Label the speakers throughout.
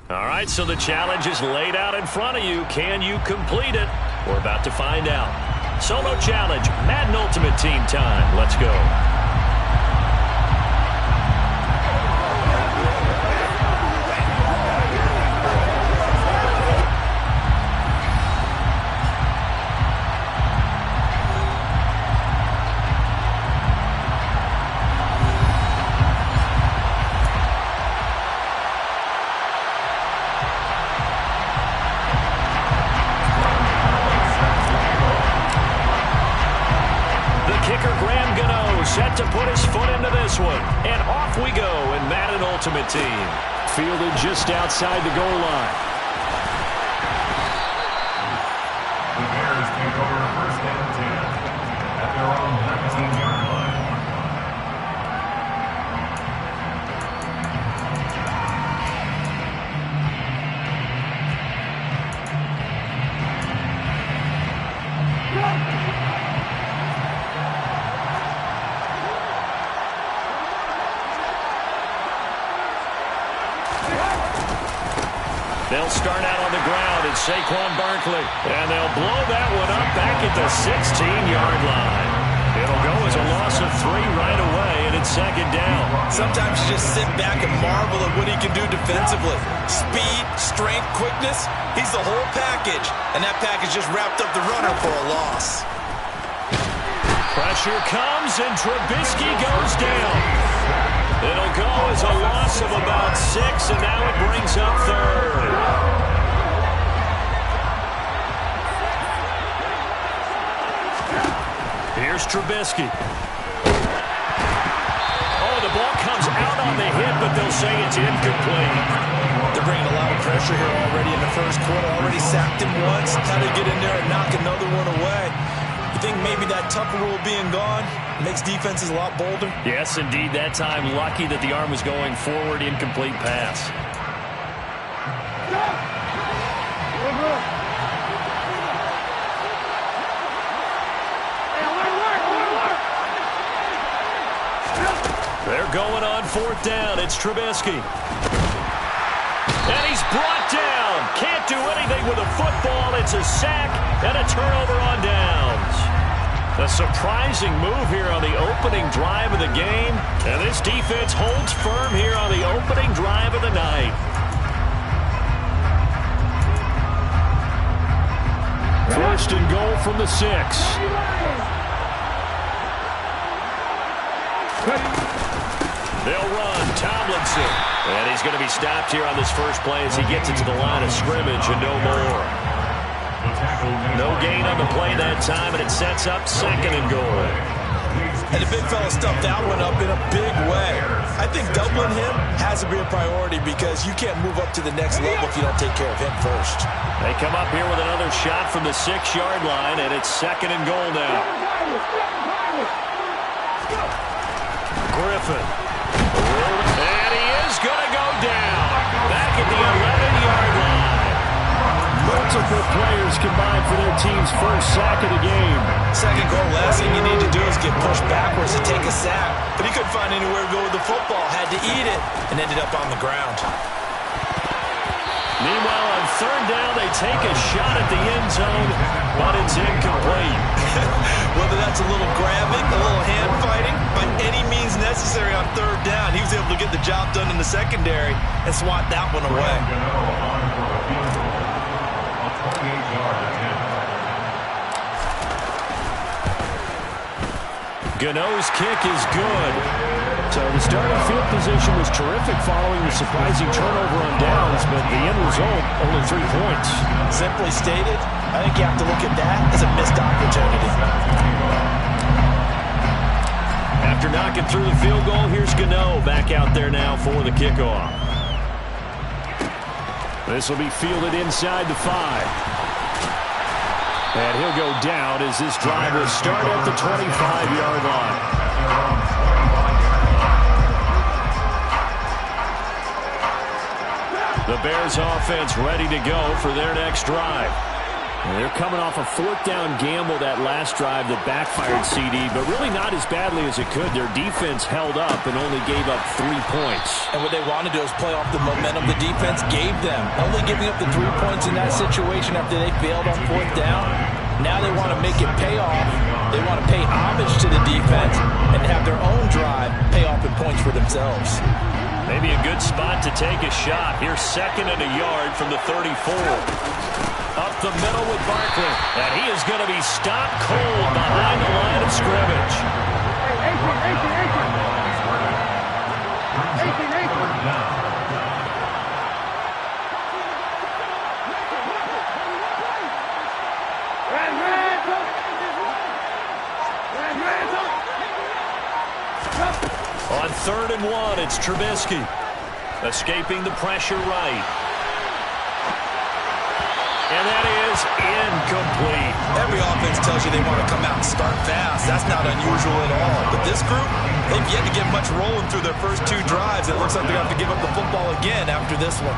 Speaker 1: All right, so the challenge is laid out in front of you. Can you complete it? We're about to find out. Solo challenge, Madden Ultimate Team time. Let's go. Set to put his foot into this one. And off we go in Madden Ultimate Team. Fielded just outside the goal line.
Speaker 2: The Bears take over first and 10 at their own 19-yard line.
Speaker 1: They'll start out on the ground. It's Saquon Barkley. And they'll blow that one up back at the 16-yard line. It'll go as a loss of 3 right away, and it's second down.
Speaker 3: Sometimes you just sit back and marvel at what he can do defensively. Speed, strength, quickness. He's the whole package. And that package just wrapped up the runner for a loss.
Speaker 1: Pressure comes, and Trubisky goes down. It'll go as a loss of about 6, and now it brings up third. Here's Trubisky. Oh, the ball comes out on the hit, but they'll say it's incomplete.
Speaker 3: They're bringing a lot of pressure here already in the first quarter. Already sacked him once. How to get in there and knock another one away. You think maybe that Tucker rule being gone makes defenses a lot bolder?
Speaker 1: Yes, indeed. That time, lucky that the arm was going forward, incomplete pass. They're going on fourth down. It's Trubisky. And he's brought down. Can't do anything with a football. It's a sack and a turnover on downs. A surprising move here on the opening drive of the game. And this defense holds firm here on the opening drive of the night. First and goal from the 6. They'll run. Tomlinson. And he's going to be stopped here on this first play as he gets it to the line of scrimmage and no more. No gain on the play that time, and it sets up second and goal.
Speaker 3: And the big fella stuffed that one up in a big way. I think doubling him has to be a priority because you can't move up to the next level if you don't take care of him first.
Speaker 1: They come up here with another shot from the 6-yard line, and it's second and goal now. Griffin. And he is going to go down. Back at the 11-yard line. Multiple players combined for their team's first sack of the game.
Speaker 3: Second goal, last thing you need to do is get pushed backwards to take a sack. But he couldn't find anywhere to go with the football. Had to eat it and ended up on the ground.
Speaker 1: Meanwhile, on third down, they take a shot at the end zone, but it's incomplete.
Speaker 3: Whether that's a little grabbing, a little hand fighting, by any means necessary on third down, he was able to get the job done in the secondary and swat that one away.
Speaker 1: Gano's kick is good. So the starting field position was terrific following the surprising turnover on downs, but the end result, only 3 points.
Speaker 3: Simply stated, I think you have to look at that as a missed opportunity.
Speaker 1: After knocking through the field goal, here's Gano back out there now for the kickoff. This will be fielded inside the 5. And he'll go down as this drive will start at the 25-yard line. The Bears offense ready to go for their next drive. And they're coming off a fourth down gamble that last drive that backfired CD, but really not as badly as it could. Their defense held up and only gave up 3 points.
Speaker 3: And what they want to do is play off the momentum the defense gave them. Only giving up the 3 points in that situation after they failed on fourth down. Now they want to make it pay off. They want to pay homage to the defense and have their own drive pay off in points for themselves.
Speaker 1: Maybe a good spot to take a shot. Here's 2nd and a yard from the 34. Up the middle with Barkley. And he is going to be stopped cold behind the line of scrimmage.
Speaker 2: 18.
Speaker 1: On 3rd and 1, it's Trubisky. Escaping the pressure right. And that is incomplete.
Speaker 3: Every offense tells you they want to come out and start fast. That's not unusual at all. But this group, they've yet to get much rolling through their first 2 drives. It looks like they're going to have to give up the football again after this one.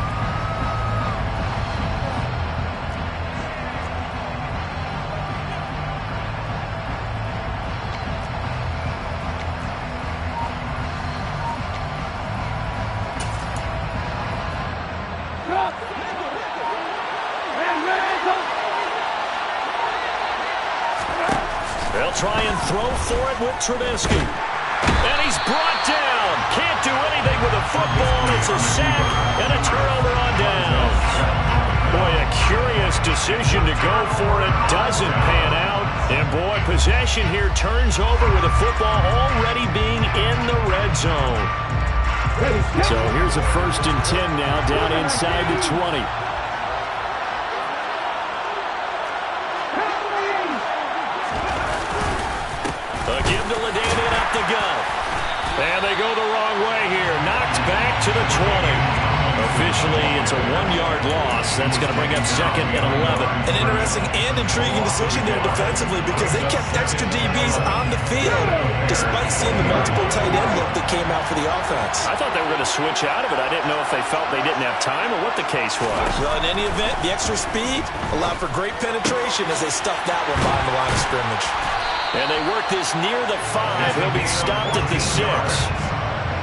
Speaker 1: They'll try and throw for it with Trubisky. And he's brought down. Can't do anything with a football. It's a sack and a turnover on downs. Boy, a curious decision to go for it. Doesn't pan out. And boy, possession here turns over with a football already being in the red zone. So here's a 1st and 10 now down inside the 20. And they go the wrong way here. Knocked back to the 20. Officially, it's a 1-yard loss. That's going to bring up 2nd and 11.
Speaker 3: An interesting and intriguing decision there defensively because they kept extra DBs on the field despite seeing the multiple tight end look that came out for the offense.
Speaker 1: I thought they were going to switch out of it. I didn't know if they felt they didn't have time or what the case was.
Speaker 3: Well, in any event, the extra speed allowed for great penetration as they stuffed that one behind the line of scrimmage.
Speaker 1: And they work this near the 5. He'll be stopped at the 6.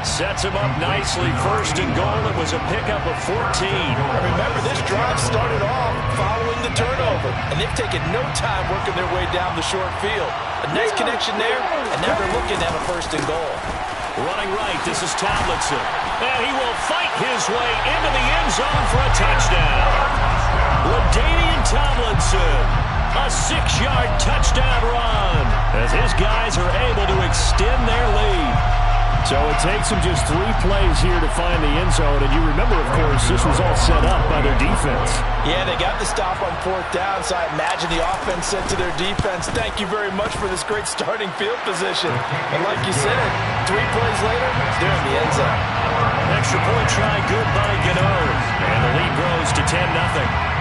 Speaker 1: Sets him up nicely. 1st and goal. It was a pickup of 14.
Speaker 3: Remember, this drive started off following the turnover, and they've taken no time working their way down the short field. A nice connection there, and now they're looking at a 1st and goal.
Speaker 1: Running right, this is Tomlinson. And he will fight his way into the end zone for a touchdown. LaDainian Tomlinson. A 6-yard touchdown run as his guys are able to extend their lead. So it takes them just 3 plays here to find the end zone. And you remember, of course, this was all set up by their defense.
Speaker 3: Yeah, they got the stop on 4th down, so I imagine the offense said to their defense, thank you very much for this great starting field position. And like you said, 3 plays later, they're in the end zone.
Speaker 1: Extra point try good by Gano. And the lead grows to 10-0.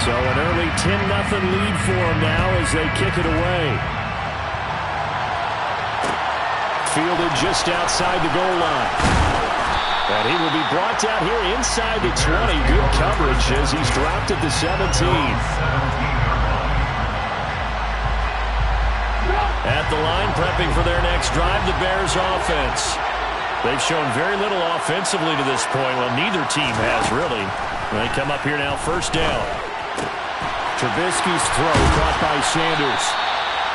Speaker 1: So an early 10-0 lead for them now as they kick it away. Fielded just outside the goal line. And he will be brought down here inside the 20. Good coverage as he's dropped at the 17. At the line, prepping for their next drive, the Bears offense. They've shown very little offensively to this point. Well, neither team has, really. They come up here now, 1st down. Trubisky's throw caught by Sanders.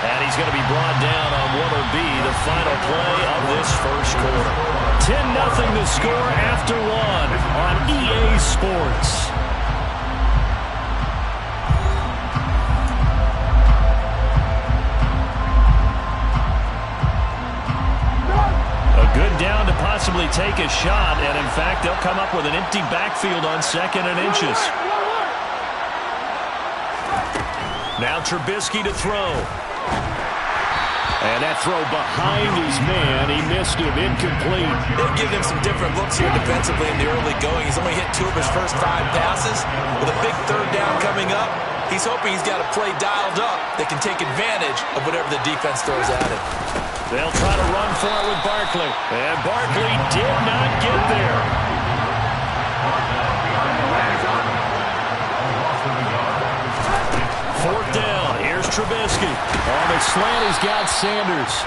Speaker 1: And he's going to be brought down on what will be the final play of this 1st quarter. 10-0 to score after 1 on EA Sports. A good down to possibly take a shot. And, in fact, they'll come up with an empty backfield on 2nd and inches. Now Trubisky to throw. And that throw behind his man. He missed him. Incomplete.
Speaker 3: They've given him some different looks here defensively in the early going. He's only hit 2 of his first 5 passes. With a big 3rd down coming up, he's hoping he's got a play dialed up that can take advantage of whatever the defense throws at him.
Speaker 1: They'll try to run for it with Barkley. And Barkley did not get there. On the slant, he's got Sanders.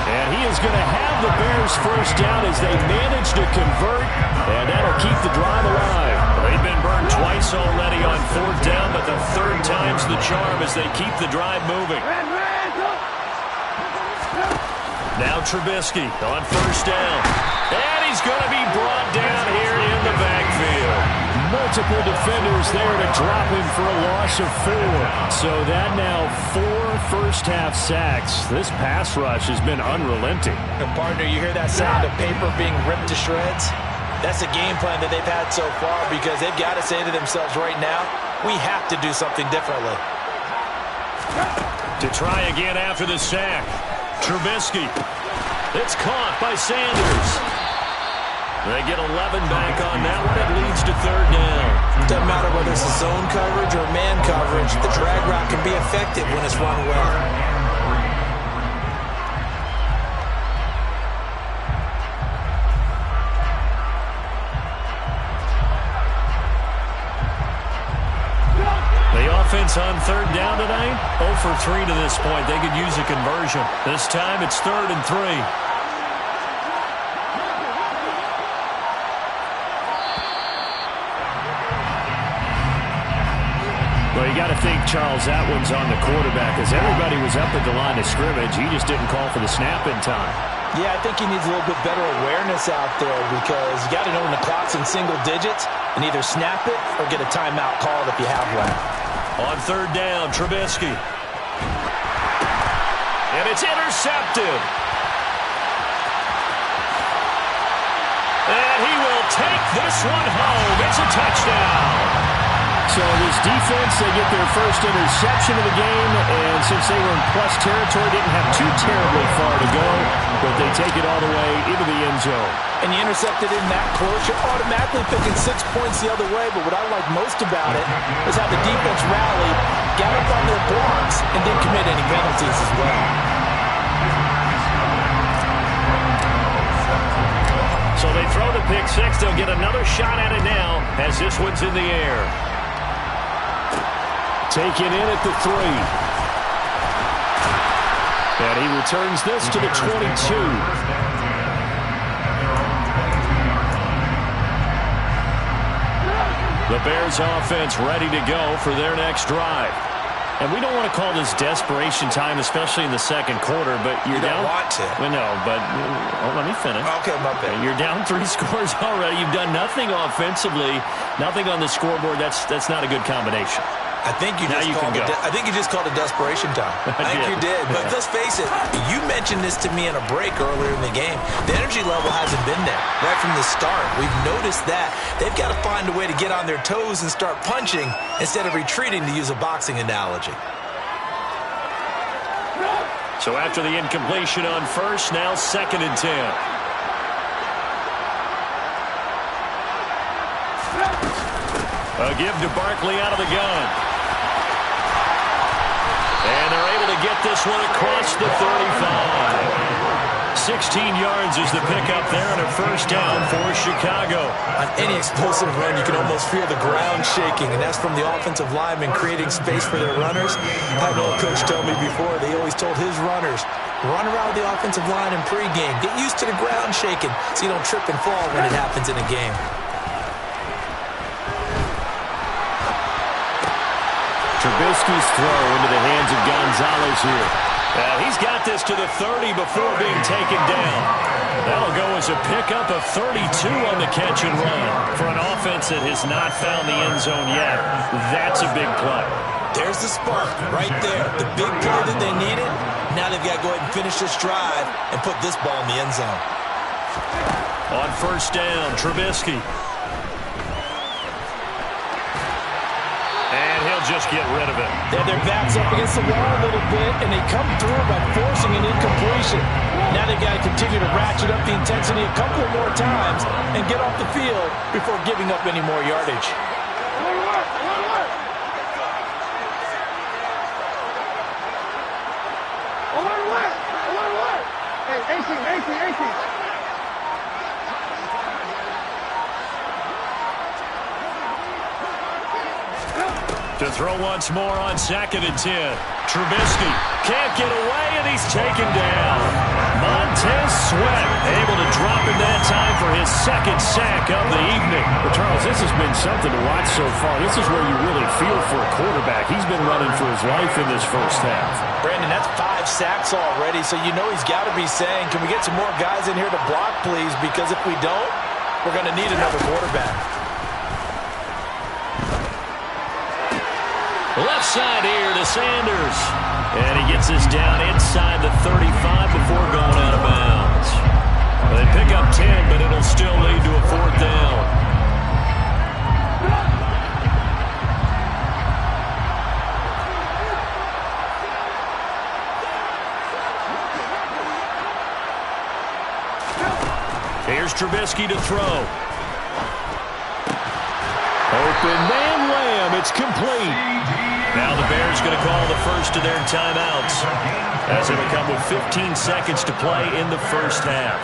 Speaker 1: And he is going to have the Bears first down as they manage to convert, and that'll keep the drive alive. They've been burned twice already on fourth down, but the third time's the charm as they keep the drive moving. Now Trubisky on first down. And he's going to be brought down here in the backfield. Multiple defenders there to drop him for a loss of 4. So that now 4 first-half sacks. This pass rush has been unrelenting.
Speaker 3: And partner, you hear that sound of paper being ripped to shreds? That's a game plan that they've had so far because they've got to say to themselves right now, we have to do something differently.
Speaker 1: To try again after the sack. Trubisky. It's caught by Sanders. They get 11 back on that one. It leads to third down.
Speaker 3: Doesn't matter whether it's a zone coverage or man coverage. The drag route can be effective when it's run well.
Speaker 1: The offense on third down tonight, 0 for 3 to this point. They could use a conversion. This time it's 3rd and 3. Well, you got to think, Charles, that one's on the quarterback as everybody was up at the line of scrimmage. He just didn't call for the snap in time.
Speaker 3: Yeah, I think he needs a little bit better awareness out there because you got to know when the clock's in single digits and either snap it or get a timeout called if you have one.
Speaker 1: On third down, Trubisky. And it's intercepted. And he will take this one home. It's a touchdown. So this defense, they get their first interception of the game, and since they were in plus territory, didn't have too terribly far to go, but they take it all the way into the end zone.
Speaker 3: And you intercepted in that close, you're automatically picking 6 points the other way, but what I like most about it is how the defense rallied, got up on their blocks, and didn't commit any penalties as well.
Speaker 1: So they throw the pick six. They'll get another shot at it now as this one's in the air. Taken in at the 3. And he returns this to the 22. The Bears offense ready to go for their next drive. And we don't want to call this desperation time, especially in the second quarter, but you're down.
Speaker 3: You don't want to.
Speaker 1: Well, no, but let me finish.
Speaker 3: Okay, my bad.
Speaker 1: You're down 3 scores already. You've done nothing offensively, nothing on the scoreboard. That's not a good combination.
Speaker 3: I think you just called it desperation time. I think you did. But let's face it, you mentioned this to me in a break earlier in the game. The energy level hasn't been there right from the start. We've noticed that. They've got to find a way to get on their toes and start punching instead of retreating, to use a boxing analogy.
Speaker 1: So after the incompletion on first, now 2nd and 10. A give to Barkley out of the gun. And they're able to get this one across the 35. 16 yards is the pickup there and a first down for Chicago.
Speaker 3: On any explosive run, you can almost feel the ground shaking, and that's from the offensive linemen creating space for their runners. I had an old coach tell me before, they always told his runners, run around the offensive line in pregame. Get used to the ground shaking so you don't trip and fall when it happens in a game.
Speaker 1: Trubisky's throw into the hands of Gonzalez here. He's got this to the 30 before being taken down. That'll go as a pickup of 32 on the catch and run. For an offense that has not found the end zone yet, that's a big play.
Speaker 3: There's the spark right there. The big play that they needed. Now they've got to go ahead and finish this drive and put this ball in the end zone.
Speaker 1: On first down, Trubisky. And he'll just get rid of it.
Speaker 3: They have their backs up against the wall a little bit, and they come through by forcing an incompletion. Now they've got to continue to ratchet up the intensity a couple more times and get off the field before giving up any more yardage.
Speaker 1: To throw once more on 2nd and 10. Trubisky can't get away, and he's taken down. Montez Sweat able to drop in that time for his 2nd sack of the evening.
Speaker 4: Well, Charles, this has been something to watch so far. This is where you really feel for a quarterback. He's been running for his life in this first half.
Speaker 3: Brandon, that's 5 sacks already, so you know he's got to be saying, can we get some more guys in here to block, please? Because if we don't, we're going to need another quarterback.
Speaker 1: Left side here to Sanders. And he gets this down inside the 35 before going out of bounds. They pick up 10, but it'll still lead to a 4th down. Here's Trubisky to throw. Open man Lamb. It's complete. Now the Bears going to call the first of their timeouts as they come with 15 seconds to play in the first half.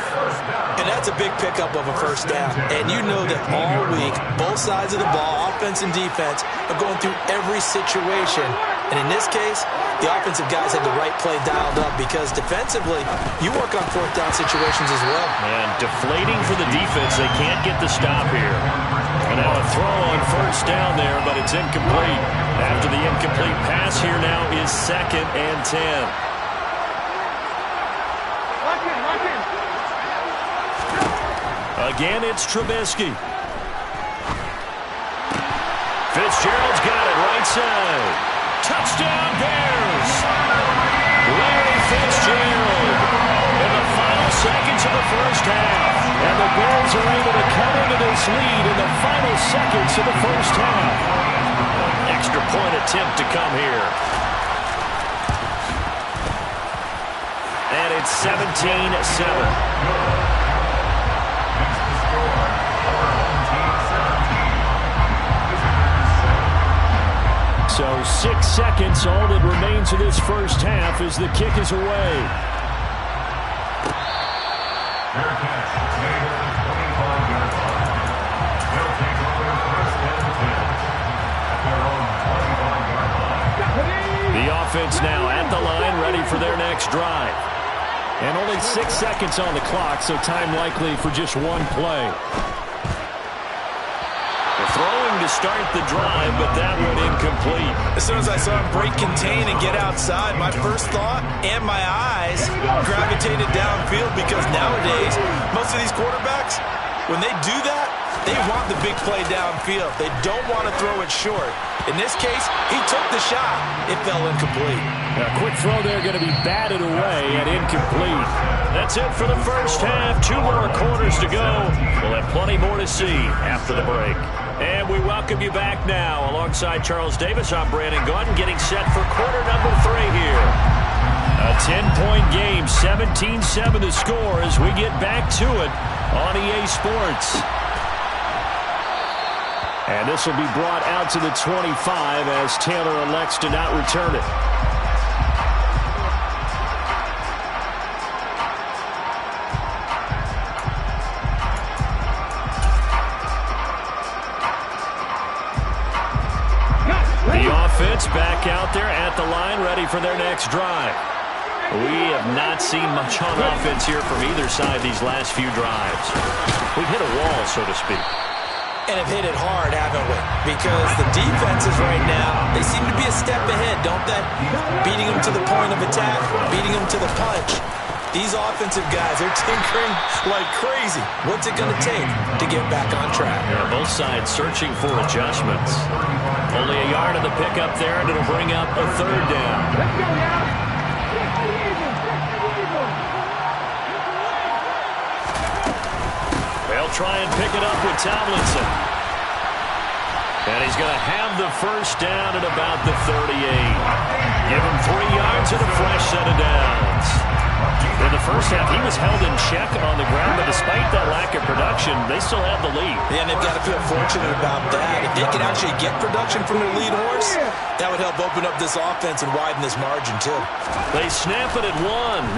Speaker 3: And that's a big pickup of a first down. And you know that all week, both sides of the ball, offense and defense, are going through every situation. And in this case, the offensive guys had the right play dialed up because defensively, you work on 4th down situations as well.
Speaker 1: And deflating for the defense. They can't get the stop here. And now a throw on 1st down there, but it's incomplete. After the incomplete pass, here now is 2nd and 10. Again, it's Trubisky. Fitzgerald's got it right side. Touchdown Bears! Larry Fitzgerald in the final seconds of the first half. And the Bears are able to come into this lead in the final seconds of the first half. Extra point attempt to come here. And it's 17-7. So 6 seconds, all that remains of this first half as the kick is away.
Speaker 2: Fair catch. Made at the 25-yard line. They'll take over 1st and 10 at their own 25-yard line.
Speaker 1: The offense now at the line, ready for their next drive. And only 6 seconds on the clock, so time likely for just one play. Throwing to start the drive, but that went incomplete.
Speaker 3: As soon as I saw him break contain and get outside, my first thought and my eyes gravitated downfield because nowadays, most of these quarterbacks, when they do that, they want the big play downfield. They don't want to throw it short. In this case, he took the shot. It fell incomplete.
Speaker 1: A quick throw there going to be batted away and incomplete. That's it for the first half. 2 more quarters to go. We'll have plenty more to see after the break. And we welcome you back now. Alongside Charles Davis, I'm Brandon Gaudin, getting set for quarter number 3 here. A 10-point game, 17-7 the score as we get back to it on EA Sports. And this will be brought out to the 25 as Taylor elects to not return it. The offense back out there at the line, ready for their next drive. We have not seen much on offense here from either side these last few drives. We've hit a wall, so to speak.
Speaker 3: And have hit it hard, haven't we? Because the defenses right now, they seem to be a step ahead, don't they? Beating them to the point of attack, beating them to the punch. These offensive guys, they're tinkering like crazy. What's it going to take to get back on track?
Speaker 1: Yeah, both sides searching for adjustments. Only a yard of the pickup there, and it'll bring up a 3rd down. They'll try and pick it up with Tomlinson. And he's going to have the first down at about the 38. Give him 3 yards and a fresh set of downs. In the first half, he was held in check on the ground, but despite that lack of production, they still have the lead.
Speaker 3: Yeah, and they've got to feel fortunate about that. If they can actually get production from their lead horse, that would help open up this offense and widen this margin, too.
Speaker 1: They snap it at 1.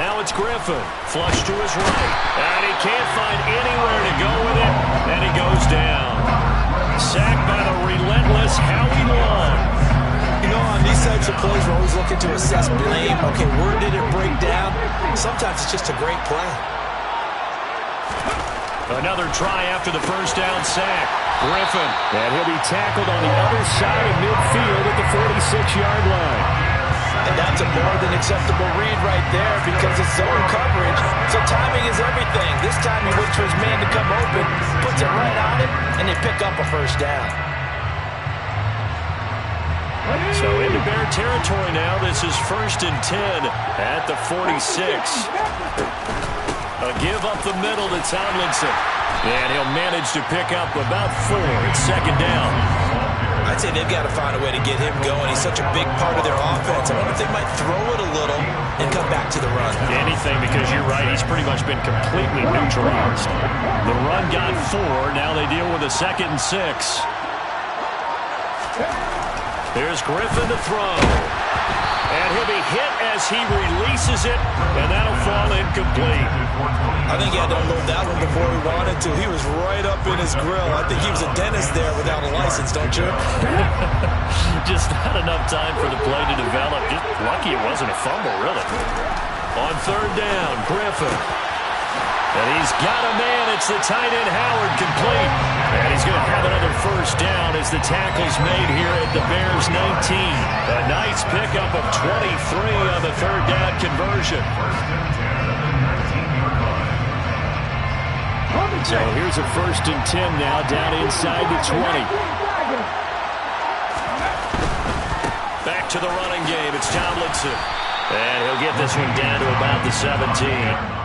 Speaker 1: Now it's Griffin. Flush to his right. And he can't find anywhere to go with it, and he goes down. Sacked by the relentless Howie Long.
Speaker 3: defensive plays, we're always looking to assess blame. Okay, where did it break down? Sometimes it's just a great play.
Speaker 1: Another try after the first down sack. Griffin.
Speaker 4: And he'll be tackled on the other side of midfield at the 46-yard line.
Speaker 3: And that's a more than acceptable read right there because it's zone coverage. So timing is everything. This time he waits for his man to come open, puts it right on it, and they pick up a first down.
Speaker 1: So into Bear territory now. This is 1st and 10 at the 46. A give up the middle to Tomlinson. And he'll manage to pick up about 4. It's 2nd down.
Speaker 3: I'd say they've got to find a way to get him going. He's such a big part of their offense. I wonder if they might throw it a little and come back to the run.
Speaker 1: Anything, because you're right. He's pretty much been completely neutralized. The run got 4. Now they deal with a 2nd and 6. Here's Griffin to throw. And he'll be hit as he releases it, and that'll fall incomplete.
Speaker 3: I think he had to unload that one before he wanted to. He was right up in his grill. I think he was a dentist there without a license, don't you?
Speaker 1: Just not enough time for the play to develop. Just lucky it wasn't a fumble, really. On 3rd down, Griffin. And he's got a man. It's the tight end, Howard, complete. And he's going to have another first down as the tackle's made here at the Bears 19. A nice pickup of 23 on the 3rd down conversion.
Speaker 4: So here's a 1st and 10 now down inside the 20.
Speaker 1: Back to the running game. It's Tomlinson. And he'll get this one down to about the 17.